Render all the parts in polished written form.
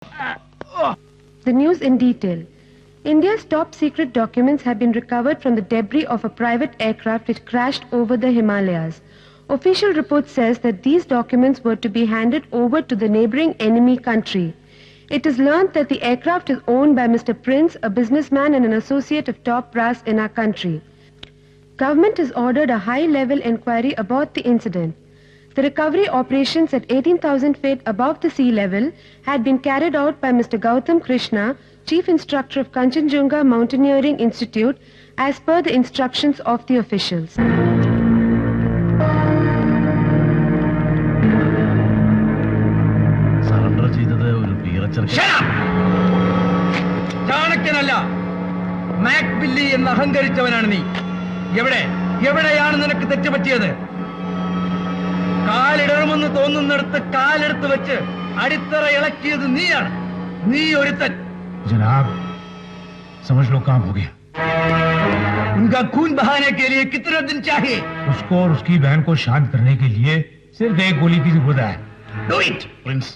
The news in detail. India's top secret documents have been recovered from the debris of a private aircraft which crashed over the Himalayas. Official report says that these documents were to be handed over to the neighboring enemy country. It is learned that the aircraft is owned by Mr. Prince, a businessman and an associate of top brass in our country. Government has ordered a high-level inquiry about the incident. The recovery operations at 18,000 feet above the sea level had been carried out by Mr. Gautam Krishna, Chief Instructor of Kanchenjunga Mountaineering Institute, as per the instructions of the officials. ചാണക്യനല്ല, മാക്ബില്ലി എന്ന് അഹങ്കരിച്ചവനാണ് നീ. എവിടെയാണ് നിനക്ക് തെറ്റുപറ്റിയത്? കാലിടറുമെന്ന് തോന്നുന്നിടത്ത് കാലെടുത്ത് വെച്ച് അടിത്തറ ഇളക്കിയത് നീയാണ്. നീ ഒരുത്തൻ. जनाब, समझ लो काम हो गया. उनका खून बहाने के लिए कितना दिन चाहिए? उसको और उसकी बहन को शांत करने के लिए सिर्फ एक गोली की जरूरत है. Do it, Prince.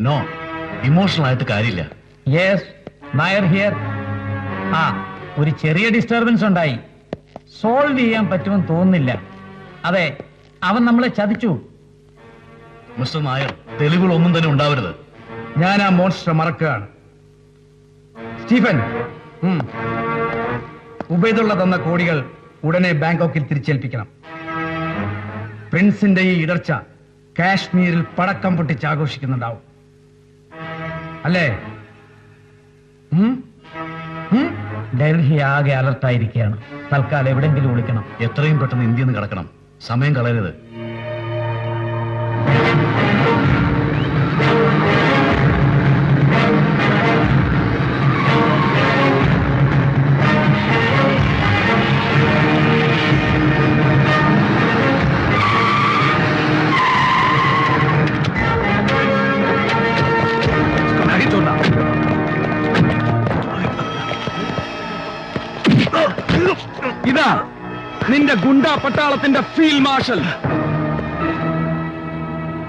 No, emotional ആയിട്ട് കാര്യമില്ല. Yes, Nair here. ഒരു ചെറിയ ഡിസ്റ്റർബൻസ് ഉണ്ടായി. സോൾവ് ചെയ്യാൻ പറ്റുമെന്ന് തോന്നുന്നില്ല. അതെ, അവൻ നമ്മളെ ചതിച്ചു. മിസ്റ്റർ നായർ, തെളിവുകളൊന്നും തന്നെ ഉണ്ടാവരുത്. ഞാൻ ആ മോൺസ്റ്റർ മറക്കുകയാണ്. സ്റ്റീഫൻ, ഉബൈദുള്ള തന്ന കോടികൾ ഉടനെ ബാങ്കോക്കിൽ തിരിച്ചേൽപ്പിക്കണം. പ്രിൻസിന്റെ ഈ ഇടർച്ച കാശ്മീരിൽ പടക്കം പൊട്ടിച്ച് ആഘോഷിക്കുന്നുണ്ടാവും, അല്ലേ? ഡൽഹി ആകെ അലർട്ടായിരിക്കുകയാണ്. തൽക്കാലം എവിടെങ്കിലും വിളിക്കണം. എത്രയും പെട്ടെന്ന് ഇന്ത്യയിൽ നിന്ന് കടക്കണം. സമയം കളയരുത്. ഇതാ നിന്റെ ഗുണ്ടാ പട്ടാളത്തിന്റെ ഫീൽഡ് മാർഷൽ.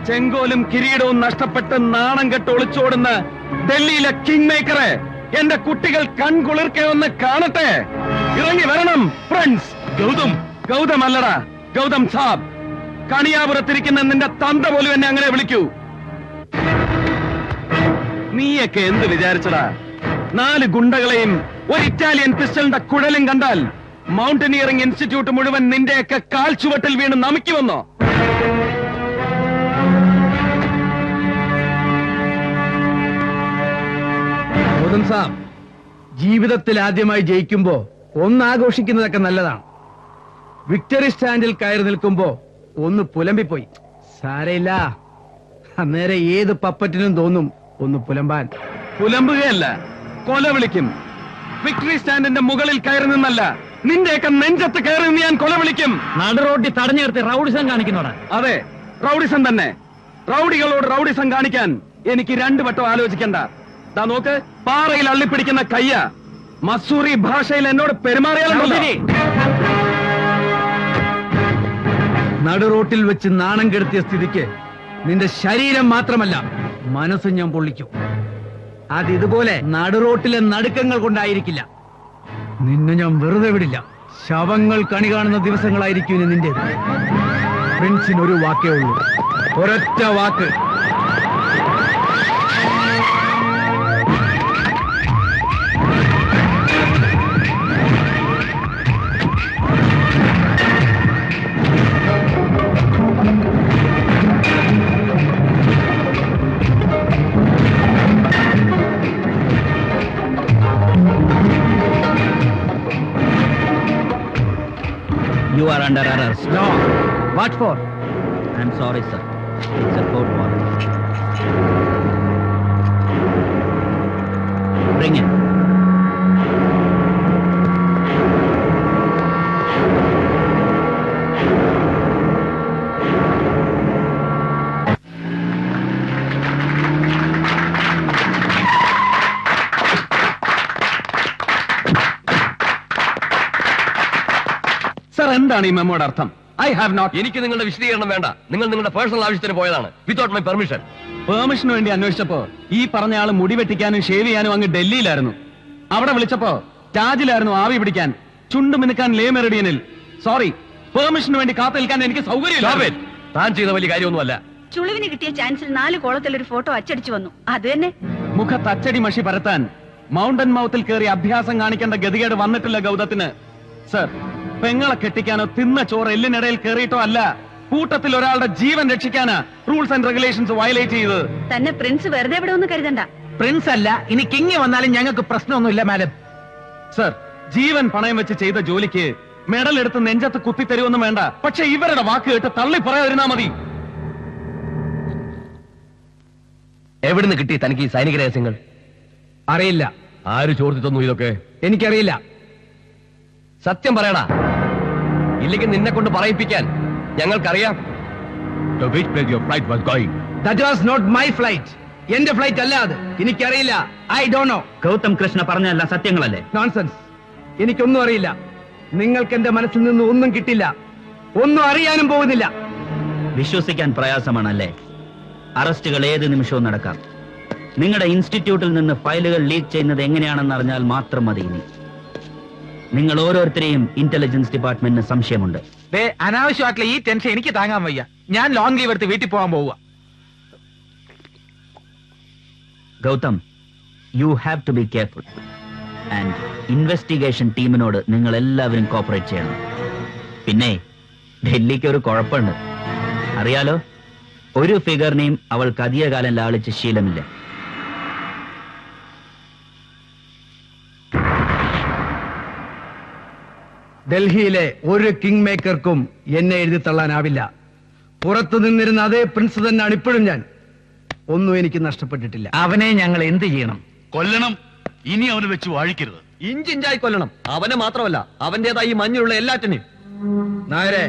ചെങ്കോലും കിരീടവും നഷ്ടപ്പെട്ട് നാണം കെട്ട് ഒളിച്ചോടുന്ന ഡൽഹിയിലെ കിങ് മേക്കറെ എന്റെ കുട്ടികൾ കൺകുളിർക്കെ ഒന്ന് കാണട്ടെ. ഇറങ്ങി വരണം ഫ്രണ്ട്സ്. ഗൗതം അല്ലടാ, ഗൗതം സാബ്. കണിയാപുരത്തിരിക്കുന്ന നിന്റെ തന്ത പോലും എന്നെ അങ്ങനെ വിളിക്കൂ. നീയൊക്കെ എന്ത് വിചാരിച്ചടാ? 4 ഗുണ്ടകളെയും ഒരു ഇറ്റാലിയൻ പിസ്റ്റലിന്റെ കുഴലും കണ്ടാൽ മൗണ്ടനിയറിംഗ് ഇൻസ്റ്റിറ്റ്യൂട്ട് മുഴുവൻ നിന്റെയൊക്കെ കാൽ ചുവട്ടിൽ വീണ് നമിക്കുമെന്നോ? ഗൗതം സാബ്, ജീവിതത്തിൽ ആദ്യമായി ജയിക്കുമ്പോ ഒന്നാഘോഷിക്കുന്നതൊക്കെ നല്ലതാണ്. വിക്ടറി സ്റ്റാൻഡിൽ കയറി നിൽക്കുമ്പോ ഒന്ന് പുലമ്പിപ്പോയി. സാരയില്ല, അന്നേരം ഏത് പപ്പറ്റിനും തോന്നും ഒന്ന് പുലമ്പാൻ. പുലമ്പുകയല്ല, കൊല വിളിക്കും. വിക്ടറി സ്റ്റാൻഡിന്റെ മുകളിൽ കയറി നിന്നല്ല, നിന്റെയൊക്കെ നെഞ്ചത്ത് കയറി നിന്ന് ഞാൻ കൊല വിളിക്കും. നടുറോട്ടി തടഞ്ഞു നിർത്തി റൌഡിസം കാണിക്കുന്നോടാ. അതെ, റൌഡിസം തന്നെ. റൌഡികളോട് റൌഡിസം കാണിക്കാൻ എനിക്ക് 2 വട്ടം ആലോചിക്കണ്ട. ദാ നോക്ക്, പാറയിൽ അള്ളിപ്പിടിക്കുന്ന കയ്യ. മസൂറി ഭാഷയിൽ എന്നോട് പെരുമാറിയാലുണ്ടല്ലോ. നടുറോട്ടിൽ വെച്ച് നാണം കെടുത്തിയ സ്ഥിതിക്ക് നിന്റെ ശരീരം മാത്രമല്ല മനസ്സും ഞാൻ പൊള്ളിക്കും. അതിതുപോലെ നടുറോട്ടിലെ നടുക്കങ്ങൾ കൊണ്ടായിരിക്കില്ല. നിന്നെ ഞാൻ വെറുതെ വിടില്ല. ശവങ്ങൾ കണി കാണുന്ന ദിവസങ്ങളായിരിക്കും നിന്റെ. പ്രിൻസിന് ഒരു വാക്കേ ഉള്ളൂ, ഒരൊറ്റ വാക്ക്. You are under arrest. No. What for? I'm sorry, sir. It's a court warrant. Bring him. Sir, എന്താണ് ഈ മെമ്മോയുടെ അർത്ഥം? I have not. എനിക്ക് നിങ്ങളുടെ വിശദീകരണം വേണ്ട. നിങ്ങൾ നിങ്ങളുടെ പേഴ്സണൽ ആവശ്യത്തിന് പോയതാണ് വിത്തൗട്ട് മൈ പെർമിഷൻ. പെർമിഷന് വേണ്ടി അന്വേഷിച്ചപ്പോ ഈ പറഞ്ഞ ആള് മുടി വെട്ടിക്കാനും ഷേവ് ചെയ്യാനും അങ്ങ് ഡൽഹിയിലായിരുന്നു. അവിടെ വിളിച്ചപ്പോ ടാജിലായിരുന്നു ആവി പിടിക്കാൻ, ചുണ്ടു മിനുക്കാൻ ലേ മെറിഡിയനിൽ. സോറി, പെർമിഷന് വേണ്ടി കാത്തു നിൽക്കാൻ എനിക്ക് സൗകര്യമില്ല. താൻ ചെയ്ത വലിയ കാര്യമൊന്നുമല്ല. ചുളിവിന് കിട്ടിയ ചാൻസിൽ 4 കോളത്തിൽ ഒരു ഫോട്ടോ അച്ചടിച്ചു വന്നു. അത് തന്നെ. മുഖത്ത് അച്ചടി മഷി പരത്താൻ മൗണ്ടൻ മൗത്തിൽ കയറി അഭ്യാസം കാണിക്കേണ്ട ഗതികേട് വന്നിട്ടില്ല ഗൗതത്തിന്. സർ, പെങ്ങളെ കെട്ടിക്കാനോ തിന്ന ചോറ് എല്ലിനിടയിൽ കയറിയിട്ടോ അല്ല, കൂട്ടത്തിൽ ഒരാളുടെ ജീവൻ രക്ഷിക്കാനാ റൂൾസ് ആൻഡ് റെഗുലേഷൻസ് വയലേറ്റ് ചെയ്തത്. തന്നെ പ്രിൻസ് വെറുതെ ഇവിടെ ഒന്നും കരുതണ്ട. പ്രിൻസ് അല്ല, ഇനി കിങ് വന്നാലും ഞങ്ങൾക്ക് പ്രശ്നമൊന്നുമില്ല മാഡം. സർ, ജീവൻ പണയം വെച്ച് ചെയ്ത ജോലിക്ക് മെഡൽ എടുത്ത് നെഞ്ചത്ത് കുത്തിത്തരുവൊന്നും വേണ്ട. പക്ഷെ ഇവരുടെ വാക്ക് കേട്ട് തള്ളി പറയാതിരുന്നാ മതി. എവിടുന്ന് കിട്ടി തനിക്ക് ഈ സൈനിക രഹസ്യങ്ങൾ? അറിയില്ല. ആര് ചോർത്തി തന്നു ഇതൊക്കെ? എനിക്കറിയില്ല. സത്യം പറയടാ, ഇല്ലെങ്കിൽ നിന്നെ കൊണ്ട് പറയിപ്പിക്കാൻ ഞങ്ങൾക്കറിയാം. That was not my flight. എന്റെ ഫ്ലൈറ്റ് അല്ല അത്. എനിക്കറിയില്ല. I don't know. Gautham Krishna പറഞ്ഞല്ല സത്യങ്ങളല്ലേ? നോൺസെൻസ്. എനിക്കൊന്നും അറിയില്ല. നിങ്ങൾക്ക് എന്റെ മനസ്സിൽ നിന്ന് ഒന്നും കിട്ടില്ല. ഒന്നും അറിയാനും പോകുന്നില്ല. വിശ്വസിക്കാൻ പ്രയാസമാണല്ലേ? അറസ്റ്റുകൾ ഏത് നിമിഷവും നടക്കാം. നിങ്ങളുടെ ഇൻസ്റ്റിറ്റ്യൂട്ടിൽ നിന്ന് ഫയലുകൾ ലീക്ക് ചെയ്യുന്നത് എങ്ങനെയാണെന്ന് അറിഞ്ഞാൽ മാത്രം മതി. ഇനി നിങ്ങൾ ഓരോരുത്തരെയും ഇന്റലിജൻസ് ഡിപ്പാർട്ട്മെന്റിന് സംശയമുണ്ട്. അനാവശ്യമായിട്ടുള്ള ഈ ടെൻഷൻ എനിക്ക് താങ്ങാൻ വയ്യ. ഞാൻ ലോങ് ലീവ് എടുത്ത് വീട്ടിൽ പോകാൻ പോവുക. Gautham, you have to be careful and investigation ടീമിനോട് നിങ്ങൾ എല്ലാവരും കോപ്പറേറ്റ് ചെയ്യണം. പിന്നെ ഡൽഹിക്ക് ഒരു കുഴപ്പമുണ്ട്, അറിയാലോ? ഒരു ഫിഗറിനെയും അവൾക്ക് അധികകാലം ലാളിച്ച് ശീലമില്ല. ഡൽഹിയിലെ ഒരു കിങ് മേക്കർക്കും എന്നെ എഴുതി തള്ളാനാവില്ല. പുറത്തു നിന്നിരുന്ന അതേ പ്രിൻസ് തന്നെയാണ് ഇപ്പോഴും ഞാൻ. ഒന്നും എനിക്ക് നഷ്ടപ്പെട്ടിട്ടില്ല. അവനെ ഞങ്ങൾ എന്ത് ചെയ്യണം? കൊല്ലണം. ഇനി അവന് വെച്ച് വാഴിക്കരുത്. ഇഞ്ചിഞ്ചായി കൊല്ലണം. അവനെ മാത്രമല്ല, അവന്റേതായി ഈ മഞ്ഞുള്ള എല്ലാറ്റിനെയും. നായരെ,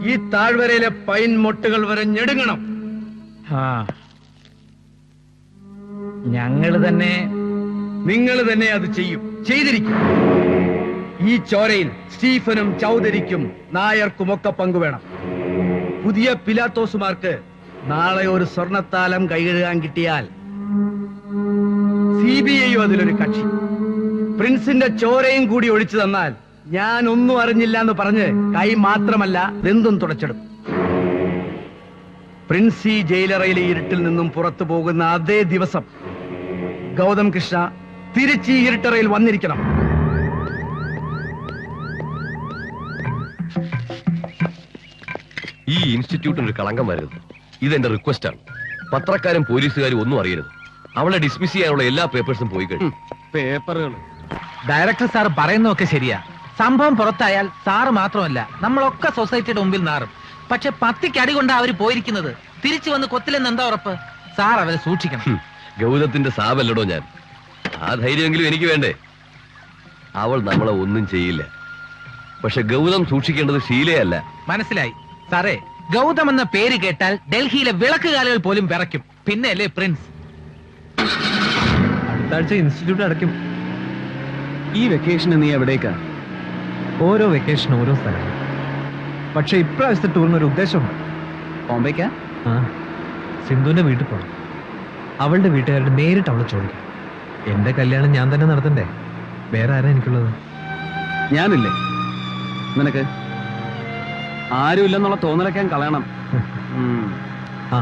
ഈ താഴ്വരയിലെ പൈൻ മൊട്ടുകൾ വരെ ഞെടുങ്ങണം. ഞങ്ങൾ തന്നെ നിങ്ങൾ തന്നെ അത് ചെയ്യും, ചെയ്തിരിക്കും. ഈ ചോരയിൽ സ്റ്റീഫനും ചൗധരിക്കും നായർക്കുമൊക്കെ പങ്കുവേണം. പുതിയ പിലാത്തോസുമാർക്ക് നാളെ ഒരു സ്വർണത്താലം കൈകഴുകാൻ കിട്ടിയാൽ CBI അതിലൊരു കക്ഷി. പ്രിൻസിന്റെ ചോരയും കൂടി ഒഴിച്ചു തന്നാൽ ഞാൻ ഒന്നും അറിഞ്ഞില്ല എന്ന് പറഞ്ഞ് കൈ മാത്രമല്ല എന്തും തുടച്ചിടും. പ്രിൻസ് ഈ ജയിലറയിലെ ഇരുട്ടിൽ നിന്നും പുറത്തു പോകുന്ന അതേ ദിവസം ഗൗതം കൃഷ്ണ തിരിച്ച് ഈ ഇരുട്ടറയിൽ വന്നിരിക്കണം. ഈ ഇൻസ്റ്റിറ്റ്യൂട്ടിന് ഒരു കളങ്കം വരരുത്. ഇതെന്റെ റിക്വസ്റ്റ് ആണ്. പത്രക്കാരും പോലീസുകാരും ഒന്നും അറിയരുത്. അവളെ ഡിസ്മിസ് ചെയ്യാനുള്ള എല്ലാ പേപ്പേഴ്സും പോയി കഴിഞ്ഞു. പേപ്പറുകൾ ഡയറക്ടർ സാർ പറയുന്നതൊക്കെ ശരിയാ. സംഭവം പുറത്തായാൽ സാറ് മാത്രമല്ല നമ്മളൊക്കെ സൊസൈറ്റിയുടെ മുമ്പിൽ നാറും. പക്ഷെ 10 അടി കൊണ്ടാ അവര് പോയിരിക്കുന്നത്. തിരിച്ചു വന്ന് കൊത്തില്ലെന്ന് എന്താ ഉറപ്പ്? സാർ അവരെ സൂക്ഷിക്കണം. ഗൗതത്തിന്റെ സാവല്ലടോ ഞാൻ. ആ ധൈര്യമെങ്കിലും എനിക്ക് വേണ്ടേ? അവൾ നമ്മളെ ഒന്നും ചെയ്യില്ല. പക്ഷെ ഗൗതം സൂക്ഷിക്കേണ്ടത് ഷീലയല്ല. മനസ്സിലായി സാറേ. ഗൗതം എന്ന പേര് കേട്ടാൽ ഡൽഹിയിലെ വിളക്കുകാലുകൾ പോലും വിറയ്ക്കും. പിന്നെ അല്ലേ പ്രിൻസ്? അടുത്ത ആഴ്ച ഇൻസ്റ്റിറ്റ്യൂട്ട് അടയ്ക്കും. ഈ വെക്കേഷന് നീ എവിടേക്കാ? ഓരോ വെക്കേഷൻ ഓരോ സ്ഥലം. പക്ഷെ ഇപ്രാവശ്യത്തെ ടൂറിന് ഒരു ഉദ്ദേശമുണ്ട്. ബോംബേക്കാ? ആ, സിന്ധുവിന്റെ വീട്ടിൽ പോകണം. അവളുടെ വീട്ടുകാരോട് നേരിട്ട് അവളെ ചോദിക്കാം. എന്റെ കല്യാണം ഞാൻ തന്നെ നടത്തണ്ടേ? വേറെ ആരാ എനിക്കുള്ളത്? ഞാനില്ലേ നിനക്ക്? ആരുമില്ലെന്നുള്ള തോന്നലൊക്കെ ഞാൻ കളയണം. ആ,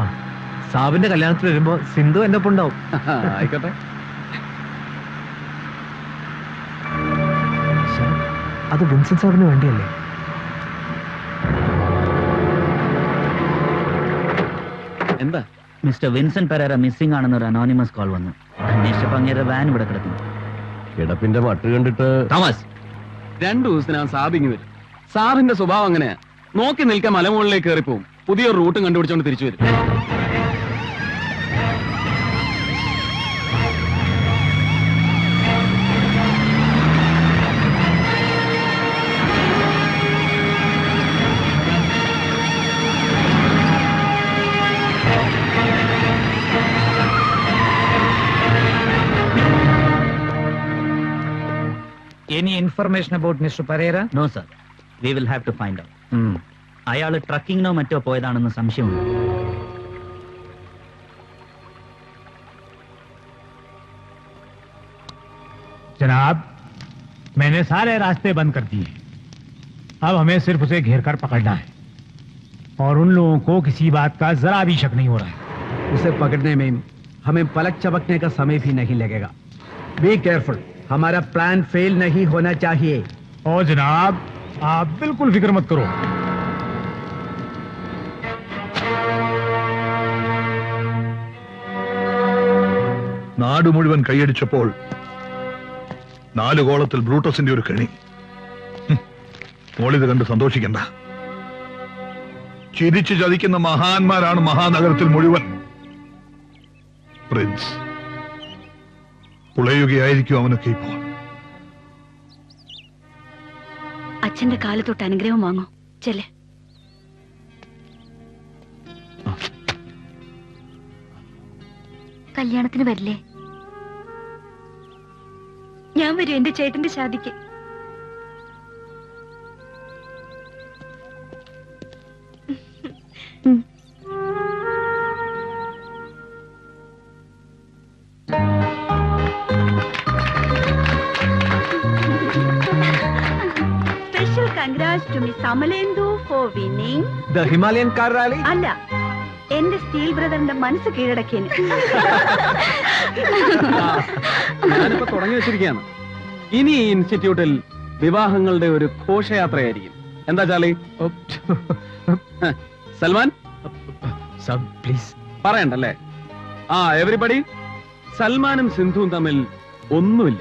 സാബിന്റെ കല്യാണത്തിൽ വരുമ്പോ സിന്ധു എന്റെ ഒപ്പം ഉണ്ടാവും. ആയിക്കോട്ടെ. അത് വിൻസെന്റ് സാറിന് വേണ്ടിയല്ലേ? എന്താ? മിസ്റ്റർ വിൻസെന്റ് പെരേര മിസ്സിംഗ് ആണെന്നൊരു അനോണിമസ് കോൾ വന്നു. അന്വേഷിച്ചപ്പോ അങ്ങേരുടെ വാൻ ഇവിടെ കിടക്കുന്നു. കിടപ്പിന്റെ മട്ട് കണ്ടിട്ട് തോമസ്, 2 ദിവസത്തിനകം സാബിങ് വരും. സാറിന്റെ സ്വഭാവം അങ്ങനെയാ. നോക്കി നിൽക്കാൻ മലമുകളിലേക്ക് കയറിപ്പോവും. പുതിയൊരു റൂട്ടും കണ്ടുപിടിച്ചോണ്ട് തിരിച്ചു വരും. Any information about Mr. Pereira? no sir, we will have to find out. അയാൾ ട്രക്കിങ്ങിനോ മറ്റോ പോയതാണെന്ന് സംശയമുണ്ട്. जनाब, मैंने सारे रास्ते बंद कर दिए। अब हमें सिर्फ उसे घेर कर पकड़ना है और उन लोगों को किसी बात का जरा भी शक नहीं हो रहा है। उसे पकड़ने में हमें पलक चमकने का समय भी नहीं लगेगा। बी केयरफुल, हमारा प्लान फेल नहीं होना चाहिए। और जनाब, आप बिल्कुल फिक्र मत करो। നാട് മുഴുവൻ കൈയടിച്ചപ്പോൾ 4 കോളത്തിൽ ബ്രൂട്ടസിന്റെ ഒരു കെണി. മോളിത് കണ്ട് സന്തോഷിക്കണ്ട. ചിരിച്ചു ചതിക്കുന്ന മഹാന്മാരാണ് മഹാനഗരത്തിൽ മുഴുവൻ. പ്രിൻസ് പുളയുകയായിരിക്കും അവനൊക്കെ ഇപ്പോൾ. അച്ഛന്റെ കാലത്തൊട്ട് അനുഗ്രഹം വാങ്ങോ. ചെല്ലേ. കല്യാണത്തിന് വരില്ലേ? ഞാൻ വരും എന്റെ ചേട്ടന്റെ ശാദിക്ക്. Special congrats to miss Amalendu for winning The Himalayan car rally? അല്ല, എന്റെ സ്റ്റീൽ ബ്രദറിന്റെ മനസ്സ് കീഴടക്കിയന്. ഞാനിപ്പോ തുടങ്ങി വെച്ചിരിക്കുകയാണ്. ഇനി ഈ ഇൻസ്റ്റിറ്റ്യൂട്ടിൽ വിവാഹങ്ങളുടെ ഒരു ഘോഷയാത്രയായിരിക്കും. എന്താ ചാലി? സൽമാൻ സബ് പ്ലീസ്. പറയണ്ടല്ലേ? എവരിബഡി, സൽമാനും സിന്ധുവും തമ്മിൽ ഒന്നുമില്ല.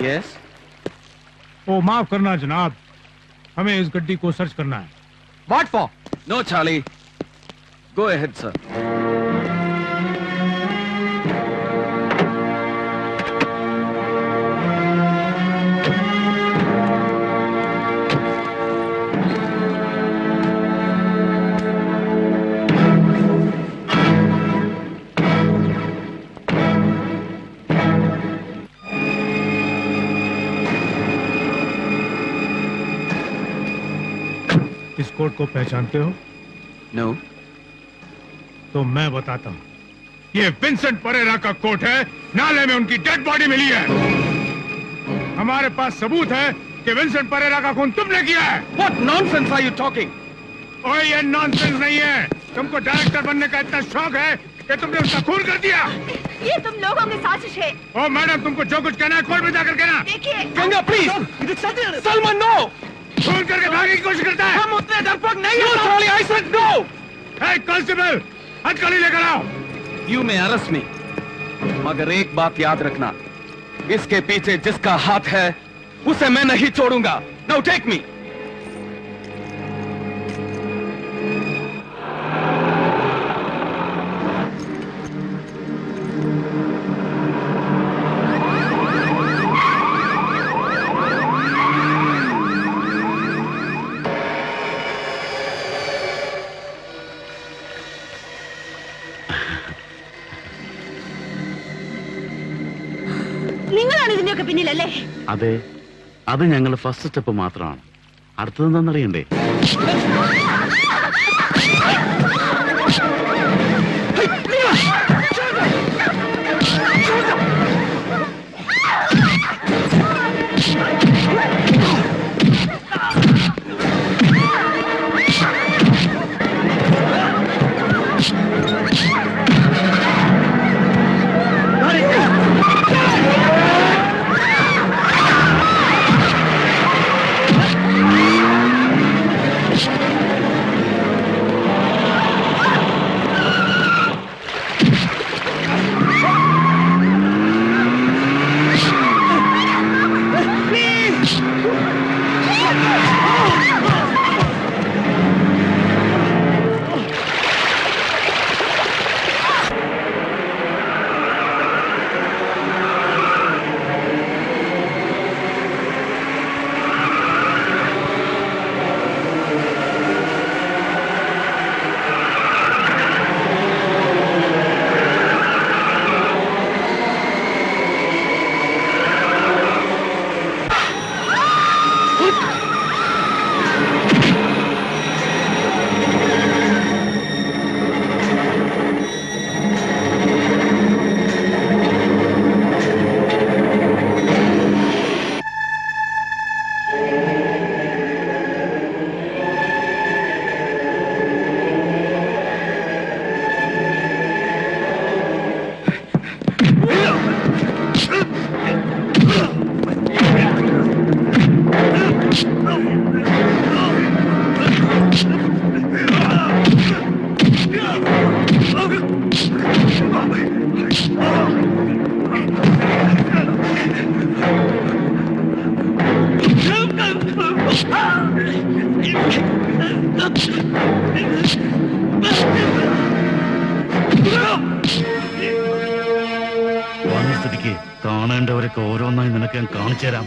यस। ओ माफ करना जनाब, हमें इस गड्डी को सर्च करना है। What for? No, Charlie. Go ahead, sir. इस कोट को पहचानते हो? No. तो मैं बताता हूँ। ये विंसेंट परेरा का कोट है। नाले में उनकी डेड बॉडी मिली है। हमारे पास सबूत है कि विंसेंट परेरा का खून तुमने किया है। What nonsense are you talking? ओए, ये नॉनसेंस नहीं है। तुमको डायरेक्टर बनने का इतना शौक है कि तुमने उसका खून कर दिया। ये तुम लोगों की साजिश है। ओ मैडम, तुमको जो कुछ कहना है कोर्ट में जाकर कहना। देखिए, गंगा, please. Salman, no. खून करके भागने की कोशिश करता है। हम उतने डरपोक नहीं हैं, Charlie. I said no. हे कांस्टेबल, हथकड़ी लेकर आओ। You may arrest me, मगर एक बात याद रखना, इसके पीछे जिसका हाथ है उसे मैं नहीं छोड़ूंगा. Now take me. നിങ്ങളാണ് ഇതിന്റെയൊക്കെ പിന്നിലല്ലേ? അതെ, അത് ഞങ്ങളുടെ ഫസ്റ്റ് സ്റ്റെപ്പ് മാത്രമാണ്. അടുത്തതെന്താണെന്നറിയണ്ടേ? വന്ന സ്ഥിതിക്ക് കാണേണ്ടവരൊക്കെ ഓരോന്നായി നിനക്ക് ഞാൻ കാണിച്ചു തരാം.